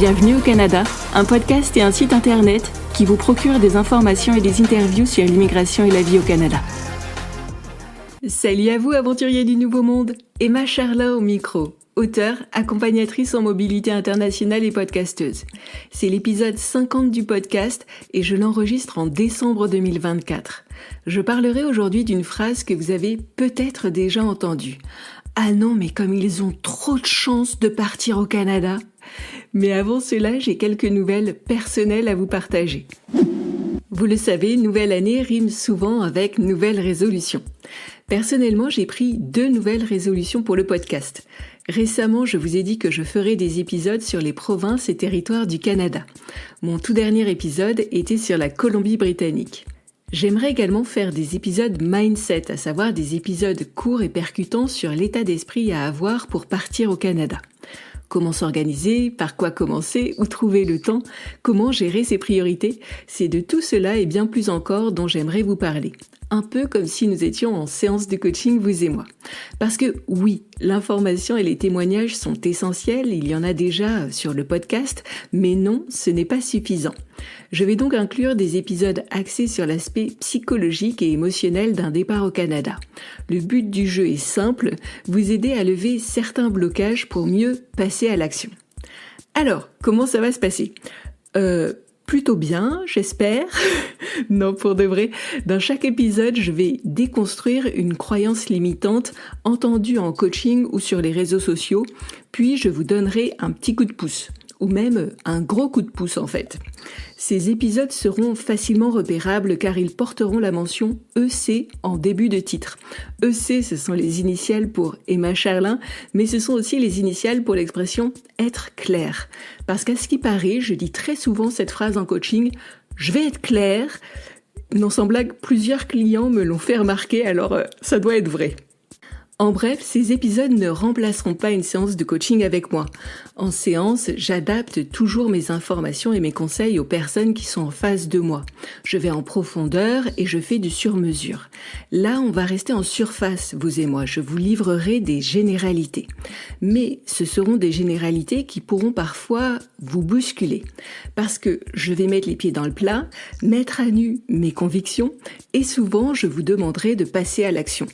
Bienvenue au Canada, un podcast et un site internet qui vous procure des informations et des interviews sur l'immigration et la vie au Canada. Salut à vous aventuriers du Nouveau Monde, Emma Charlin au micro, auteure, accompagnatrice en mobilité internationale et podcasteuse. C'est l'épisode 50 du podcast et je l'enregistre en décembre 2024. Je parlerai aujourd'hui d'une phrase que vous avez peut-être déjà entendue. Ah non, mais comme ils ont trop de chance de partir au Canada. Mais avant cela, j'ai quelques nouvelles personnelles à vous partager. Vous le savez, nouvelle année rime souvent avec nouvelle résolution. Personnellement, j'ai pris 2 nouvelles résolutions pour le podcast. Récemment, je vous ai dit que je ferais des épisodes sur les provinces et territoires du Canada. Mon tout dernier épisode était sur la Colombie-Britannique. J'aimerais également faire des épisodes mindset, à savoir des épisodes courts et percutants sur l'état d'esprit à avoir pour partir au Canada. Comment s'organiser, par quoi commencer, où trouver le temps, comment gérer ses priorités, c'est de tout cela et bien plus encore dont j'aimerais vous parler. Un peu comme si nous étions en séance de coaching, vous et moi. Parce que oui, l'information et les témoignages sont essentiels, il y en a déjà sur le podcast, mais non, ce n'est pas suffisant. Je vais donc inclure des épisodes axés sur l'aspect psychologique et émotionnel d'un départ au Canada. Le but du jeu est simple, vous aider à lever certains blocages pour mieux passer à l'action. Alors, comment ça va se passer ? Plutôt bien, j'espère. Non, pour de vrai. Dans chaque épisode, je vais déconstruire une croyance limitante entendue en coaching ou sur les réseaux sociaux, puis je vous donnerai un petit coup de pouce, ou même un gros coup de pouce en fait. Ces épisodes seront facilement repérables car ils porteront la mention EC en début de titre. EC, ce sont les initiales pour Emma Charlin, mais ce sont aussi les initiales pour l'expression « être clair ». Parce qu'à ce qui paraît, je dis très souvent cette phrase en coaching « je vais être clair ». Non, sans blague, plusieurs clients me l'ont fait remarquer, alors ça doit être vrai. En bref, ces épisodes ne remplaceront pas une séance de coaching avec moi. En séance, j'adapte toujours mes informations et mes conseils aux personnes qui sont en face de moi. Je vais en profondeur et je fais du sur-mesure. Là, on va rester en surface, vous et moi. Je vous livrerai des généralités. Mais ce seront des généralités qui pourront parfois vous bousculer. Parce que je vais mettre les pieds dans le plat, mettre à nu mes convictions et souvent, je vous demanderai de passer à l'action.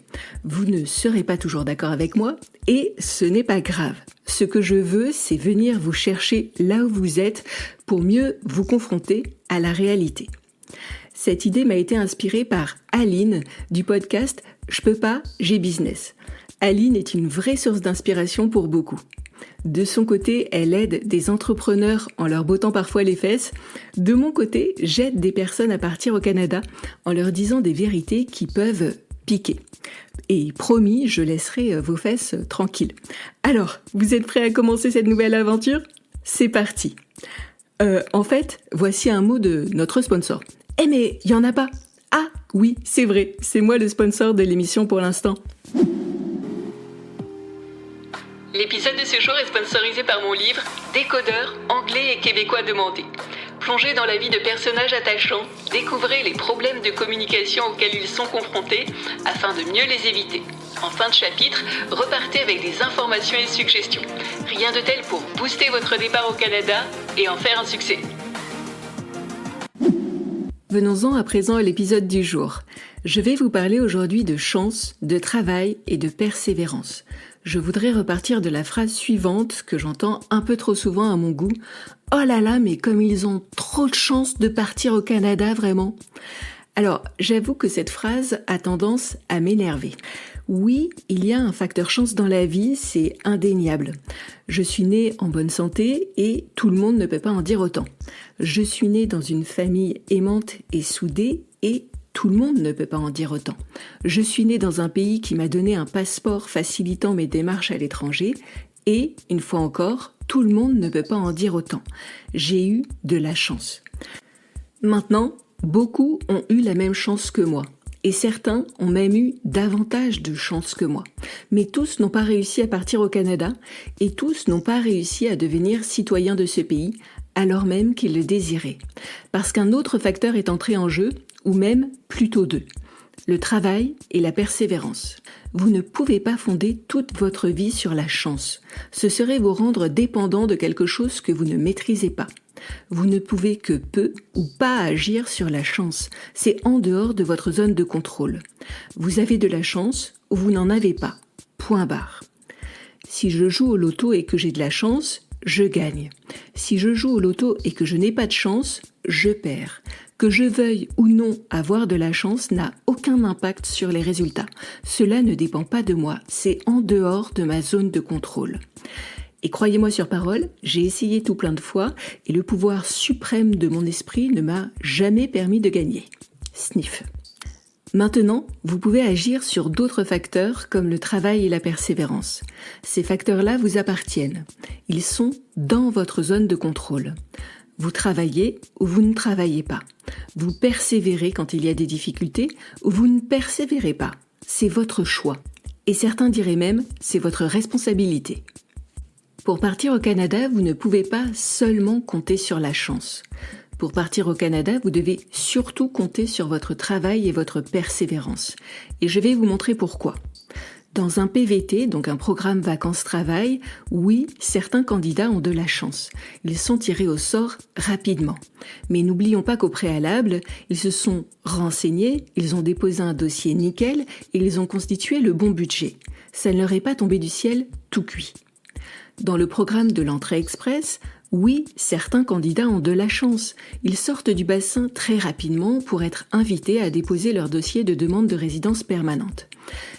Vous ne serez pas toujours d'accord avec moi et ce n'est pas grave. Ce que je veux, c'est venir vous chercher là où vous êtes pour mieux vous confronter à la réalité. Cette idée m'a été inspirée par Aline du podcast « Je peux pas, j'ai business ». Aline est une vraie source d'inspiration pour beaucoup. De son côté, elle aide des entrepreneurs en leur bottant parfois les fesses. De mon côté, j'aide des personnes à partir au Canada en leur disant des vérités qui peuvent piquer. Et promis, je laisserai vos fesses tranquilles. Alors, vous êtes prêts à commencer cette nouvelle aventure ? C'est parti. En fait, voici un mot de notre sponsor. Eh mais, il y en a pas. Ah oui, c'est vrai, c'est moi le sponsor de l'émission pour l'instant. L'épisode de ce jour est sponsorisé par mon livre « Décodeur, anglais et québécois demandé ». Plongez dans la vie de personnages attachants, découvrez les problèmes de communication auxquels ils sont confrontés afin de mieux les éviter. En fin de chapitre, repartez avec des informations et suggestions. Rien de tel pour booster votre départ au Canada et en faire un succès. Venons-en à présent à l'épisode du jour. Je vais vous parler aujourd'hui de chance, de travail et de persévérance. Je voudrais repartir de la phrase suivante que j'entends un peu trop souvent à mon goût. « Oh là là, mais comme ils ont trop de chance de partir au Canada, vraiment !» Alors, j'avoue que cette phrase a tendance à m'énerver. Oui, il y a un facteur chance dans la vie, c'est indéniable. Je suis née en bonne santé et tout le monde ne peut pas en dire autant. Je suis née dans une famille aimante et soudée et tout le monde ne peut pas en dire autant. Je suis née dans un pays qui m'a donné un passeport facilitant mes démarches à l'étranger et, une fois encore, tout le monde ne peut pas en dire autant. J'ai eu de la chance. Maintenant, beaucoup ont eu la même chance que moi. Et certains ont même eu davantage de chance que moi. Mais tous n'ont pas réussi à partir au Canada et tous n'ont pas réussi à devenir citoyens de ce pays alors même qu'ils le désiraient. Parce qu'un autre facteur est entré en jeu, ou même plutôt deux. le travail et la persévérance. Vous ne pouvez pas fonder toute votre vie sur la chance. Ce serait vous rendre dépendant de quelque chose que vous ne maîtrisez pas. Vous ne pouvez que peu ou pas agir sur la chance. C'est en dehors de votre zone de contrôle. Vous avez de la chance ou vous n'en avez pas. Point barre. Si je joue au loto et que j'ai de la chance, je gagne. Si je joue au loto et que je n'ai pas de chance, je perds. Que je veuille ou non avoir de la chance n'a aucun impact sur les résultats. Cela ne dépend pas de moi, c'est en dehors de ma zone de contrôle. Et croyez-moi sur parole, j'ai essayé tout plein de fois et le pouvoir suprême de mon esprit ne m'a jamais permis de gagner. Sniff. Maintenant, vous pouvez agir sur d'autres facteurs comme le travail et la persévérance. Ces facteurs-là vous appartiennent. Ils sont dans votre zone de contrôle. Vous travaillez ou vous ne travaillez pas. Vous persévérez quand il y a des difficultés ou vous ne persévérez pas. C'est votre choix. Et certains diraient même, c'est votre responsabilité. Pour partir au Canada, vous ne pouvez pas seulement compter sur la chance. Pour partir au Canada, vous devez surtout compter sur votre travail et votre persévérance. Et je vais vous montrer pourquoi. Dans un PVT, donc un programme vacances-travail, oui, certains candidats ont de la chance. Ils sont tirés au sort rapidement. Mais n'oublions pas qu'au préalable, ils se sont renseignés, ils ont déposé un dossier nickel et ils ont constitué le bon budget. Ça ne leur est pas tombé du ciel tout cuit. Dans le programme de l'entrée express, oui, certains candidats ont de la chance. Ils sortent du bassin très rapidement pour être invités à déposer leur dossier de demande de résidence permanente.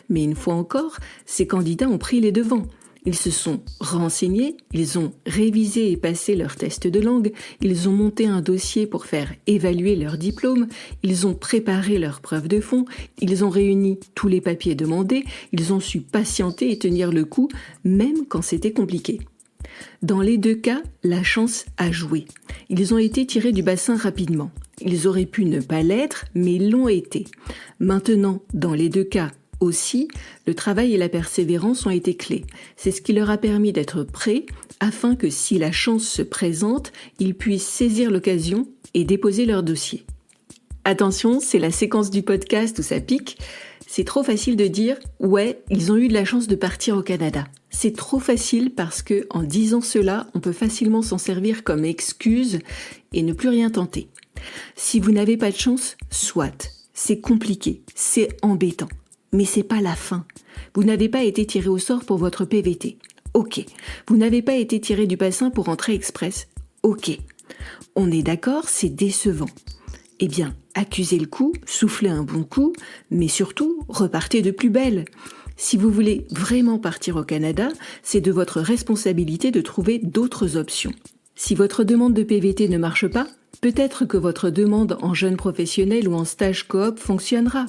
Mais une fois encore, ces candidats ont pris les devants. Ils se sont renseignés, ils ont révisé et passé leur test de langue, ils ont monté un dossier pour faire évaluer leur diplôme, ils ont préparé leurs preuves de fond, ils ont réuni tous les papiers demandés, ils ont su patienter et tenir le coup, même quand c'était compliqué. Dans les deux cas, la chance a joué. Ils ont été tirés du bassin rapidement. Ils auraient pu ne pas l'être, mais ils l'ont été. Maintenant, dans les deux cas aussi, le travail et la persévérance ont été clés. C'est ce qui leur a permis d'être prêts afin que si la chance se présente, ils puissent saisir l'occasion et déposer leur dossier. Attention, c'est la séquence du podcast où ça pique. C'est trop facile de dire « ouais, ils ont eu de la chance de partir au Canada ». C'est trop facile parce que en disant cela, on peut facilement s'en servir comme excuse et ne plus rien tenter. Si vous n'avez pas de chance, soit. C'est compliqué, c'est embêtant. Mais c'est pas la fin. Vous n'avez pas été tiré au sort pour votre PVT. Ok. Vous n'avez pas été tiré du bassin pour entrer express. Ok. On est d'accord, c'est décevant. Eh bien, accusez le coup, soufflez un bon coup, mais surtout, repartez de plus belle. Si vous voulez vraiment partir au Canada, c'est de votre responsabilité de trouver d'autres options. Si votre demande de PVT ne marche pas, peut-être que votre demande en jeune professionnel ou en stage coop fonctionnera.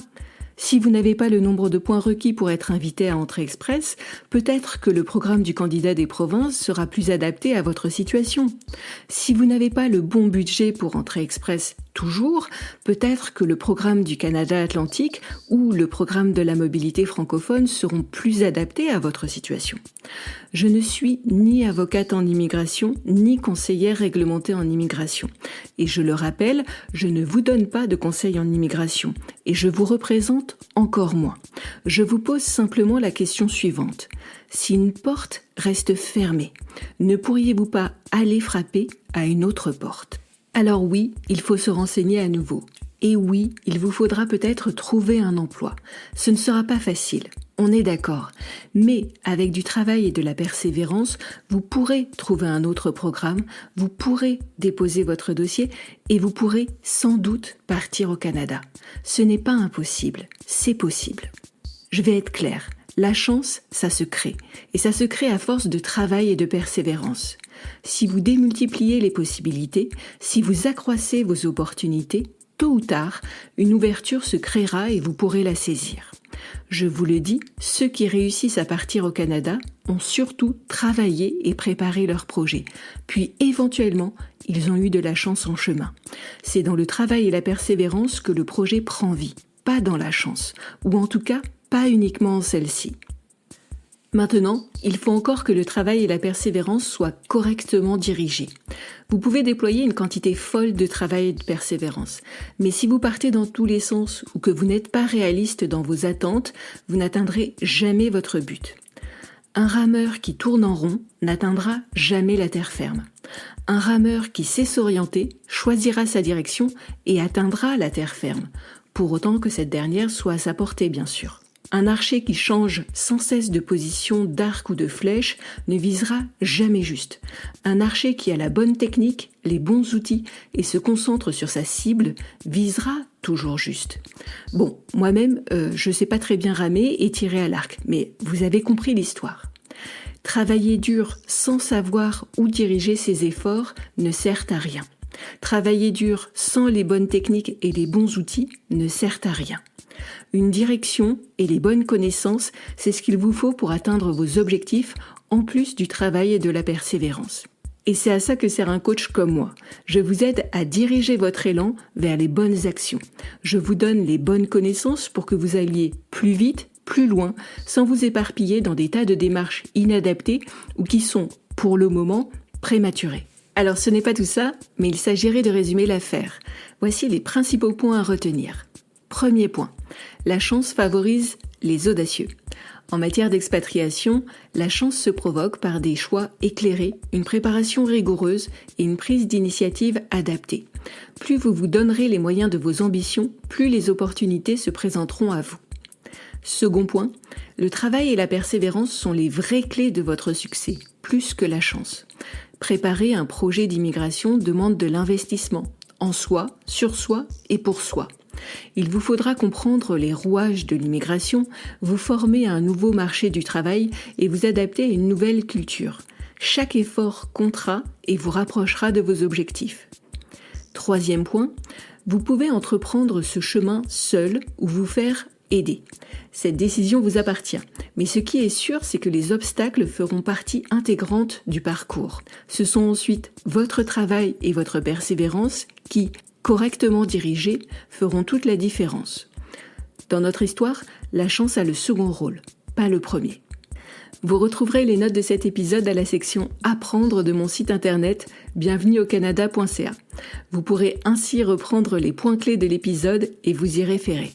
Si vous n'avez pas le nombre de points requis pour être invité à Entrée Express, peut-être que le programme du candidat des provinces sera plus adapté à votre situation. Si vous n'avez pas le bon budget pour Entrée Express toujours, peut-être que le programme du Canada Atlantique ou le programme de la mobilité francophone seront plus adaptés à votre situation. Je ne suis ni avocate en immigration, ni conseillère réglementée en immigration. Et je le rappelle, je ne vous donne pas de conseils en immigration. Et je vous représente encore moins. Je vous pose simplement la question suivante. Si une porte reste fermée, ne pourriez-vous pas aller frapper à une autre porte ? Alors oui, il faut se renseigner à nouveau. Et oui, il vous faudra peut-être trouver un emploi. Ce ne sera pas facile, on est d'accord. Mais avec du travail et de la persévérance, vous pourrez trouver un autre programme, vous pourrez déposer votre dossier et vous pourrez sans doute partir au Canada. Ce n'est pas impossible, c'est possible. Je vais être claire, la chance, ça se crée. Et ça se crée à force de travail et de persévérance. Si vous démultipliez les possibilités, si vous accroissez vos opportunités, tôt ou tard, une ouverture se créera et vous pourrez la saisir. Je vous le dis, ceux qui réussissent à partir au Canada ont surtout travaillé et préparé leur projet. Puis éventuellement, ils ont eu de la chance en chemin. C'est dans le travail et la persévérance que le projet prend vie, pas dans la chance, ou en tout cas pas uniquement en celle-ci. Maintenant, il faut encore que le travail et la persévérance soient correctement dirigés. Vous pouvez déployer une quantité folle de travail et de persévérance, mais si vous partez dans tous les sens ou que vous n'êtes pas réaliste dans vos attentes, vous n'atteindrez jamais votre but. Un rameur qui tourne en rond n'atteindra jamais la terre ferme. Un rameur qui sait s'orienter choisira sa direction et atteindra la terre ferme, pour autant que cette dernière soit à sa portée, bien sûr. Un archer qui change sans cesse de position d'arc ou de flèche ne visera jamais juste. Un archer qui a la bonne technique, les bons outils et se concentre sur sa cible visera toujours juste. Bon, moi-même, je sais pas très bien ramer et tirer à l'arc, mais vous avez compris l'histoire. Travailler dur sans savoir où diriger ses efforts ne sert à rien. Travailler dur sans les bonnes techniques et les bons outils ne sert à rien. Une direction et les bonnes connaissances, c'est ce qu'il vous faut pour atteindre vos objectifs, en plus du travail et de la persévérance. Et c'est à ça que sert un coach comme moi. Je vous aide à diriger votre élan vers les bonnes actions. Je vous donne les bonnes connaissances pour que vous alliez plus vite, plus loin, sans vous éparpiller dans des tas de démarches inadaptées ou qui sont, pour le moment, prématurées. Alors ce n'est pas tout ça, mais il s'agirait de résumer l'affaire. Voici les principaux points à retenir. Premier point, la chance favorise les audacieux. En matière d'expatriation, la chance se provoque par des choix éclairés, une préparation rigoureuse et une prise d'initiative adaptée. Plus vous vous donnerez les moyens de vos ambitions, plus les opportunités se présenteront à vous. Second point, le travail et la persévérance sont les vraies clés de votre succès, plus que la chance. Préparer un projet d'immigration demande de l'investissement, en soi, sur soi et pour soi. Il vous faudra comprendre les rouages de l'immigration, vous former à un nouveau marché du travail et vous adapter à une nouvelle culture. Chaque effort comptera et vous rapprochera de vos objectifs. Troisième point, vous pouvez entreprendre ce chemin seul ou vous faire aider. Cette décision vous appartient. Mais ce qui est sûr, c'est que les obstacles feront partie intégrante du parcours. Ce sont ensuite votre travail et votre persévérance qui, correctement dirigés, feront toute la différence. Dans notre histoire, la chance a le second rôle, pas le premier. Vous retrouverez les notes de cet épisode à la section « Apprendre » de mon site internet bienvenueaucanada.ca. Vous pourrez ainsi reprendre les points clés de l'épisode et vous y référer.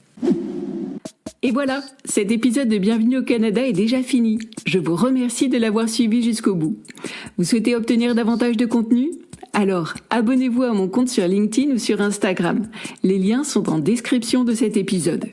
Et voilà, cet épisode de Bienvenue au Canada est déjà fini. Je vous remercie de l'avoir suivi jusqu'au bout. Vous souhaitez obtenir davantage de contenu ? Alors, abonnez-vous à mon compte sur LinkedIn ou sur Instagram. Les liens sont en description de cet épisode.